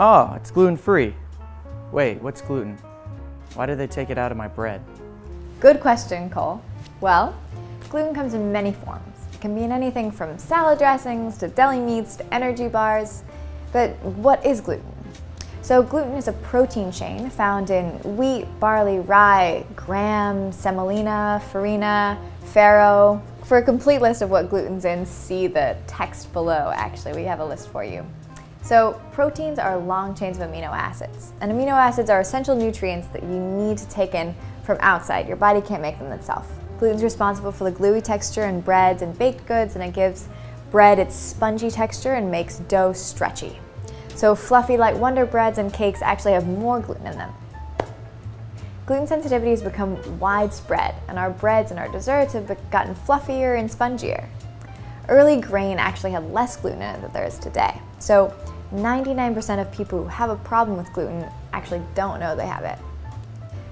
Oh, it's gluten-free. Wait, what's gluten? Why did they take it out of my bread? Good question, Cole. Well, gluten comes in many forms. It can be in anything from salad dressings to deli meats to energy bars. But what is gluten? So gluten is a protein chain found in wheat, barley, rye, gram, semolina, farina, farro. For a complete list of what gluten's in, see the text below. Actually, we have a list for you. So proteins are long chains of amino acids, and amino acids are essential nutrients that you need to take in from outside. Your body can't make them itself. Gluten's responsible for the gluey texture in breads and baked goods, and it gives bread its spongy texture and makes dough stretchy. So fluffy like Wonder Breads and cakes actually have more gluten in them. Gluten sensitivity has become widespread, and our breads and our desserts have gotten fluffier and spongier. Early grain actually had less gluten in it than there is today. So 99% of people who have a problem with gluten actually don't know they have it.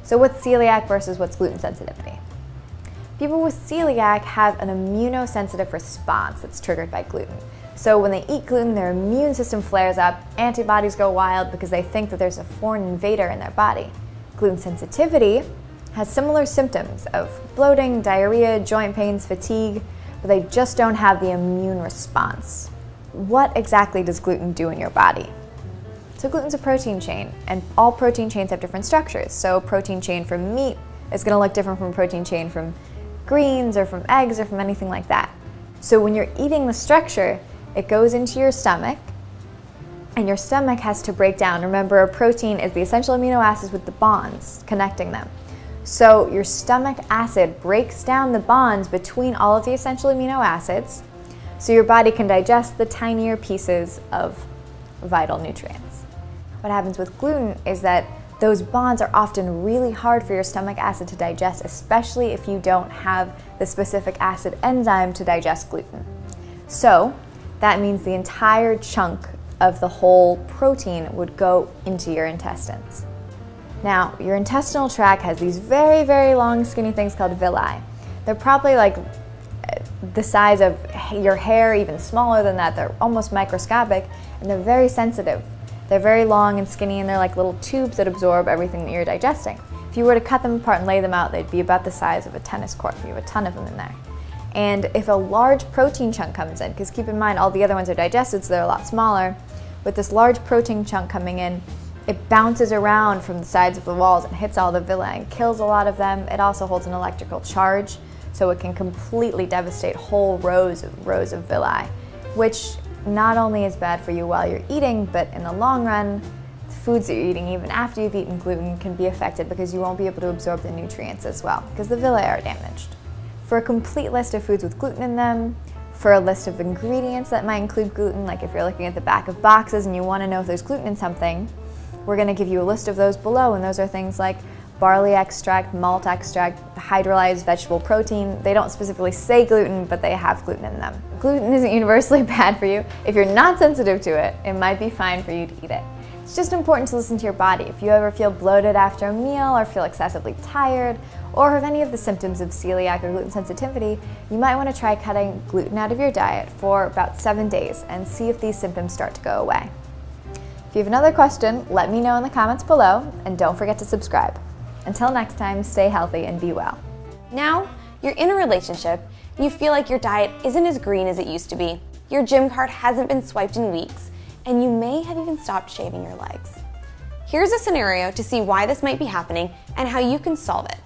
So what's celiac versus what's gluten sensitivity? People with celiac have an immunosensitive response that's triggered by gluten. So when they eat gluten, their immune system flares up, antibodies go wild because they think that there's a foreign invader in their body. Gluten sensitivity has similar symptoms of bloating, diarrhea, joint pains, fatigue, but they just don't have the immune response. What exactly does gluten do in your body? So gluten's a protein chain, and all protein chains have different structures. So a protein chain from meat is going to look different from a protein chain from greens or from eggs or from anything like that. So when you're eating the structure, it goes into your stomach, and your stomach has to break down. Remember, a protein is the essential amino acids with the bonds connecting them. So your stomach acid breaks down the bonds between all of the essential amino acids so your body can digest the tinier pieces of vital nutrients. What happens with gluten is that those bonds are often really hard for your stomach acid to digest, especially if you don't have the specific acid enzyme to digest gluten. So that means the entire chunk of the whole protein would go into your intestines. Now, your intestinal tract has these very, very long skinny things called villi. They're probably like the size of your hair, even smaller than that. They're almost microscopic, and they're very sensitive. They're very long and skinny, and they're like little tubes that absorb everything that you're digesting. If you were to cut them apart and lay them out, they'd be about the size of a tennis court. You have a ton of them in there. And if a large protein chunk comes in, because keep in mind all the other ones are digested, so they're a lot smaller, with this large protein chunk coming in, it bounces around from the sides of the walls and hits all the villi and kills a lot of them. It also holds an electrical charge, so it can completely devastate whole rows of villi, which not only is bad for you while you're eating, but in the long run, the foods that you're eating, even after you've eaten gluten, can be affected because you won't be able to absorb the nutrients as well, because the villi are damaged. For a complete list of foods with gluten in them, for a list of ingredients that might include gluten, like if you're looking at the back of boxes and you want to know if there's gluten in something, we're going to give you a list of those below, and those are things like barley extract, malt extract, hydrolyzed vegetable protein. They don't specifically say gluten, but they have gluten in them. Gluten isn't universally bad for you. If you're not sensitive to it, it might be fine for you to eat it. It's just important to listen to your body. If you ever feel bloated after a meal or feel excessively tired or have any of the symptoms of celiac or gluten sensitivity, you might want to try cutting gluten out of your diet for about 7 days and see if these symptoms start to go away. If you have another question, let me know in the comments below, and don't forget to subscribe. Until next time, stay healthy and be well. Now, you're in a relationship, and you feel like your diet isn't as green as it used to be. Your gym card hasn't been swiped in weeks, and you may have even stopped shaving your legs. Here's a scenario to see why this might be happening and how you can solve it.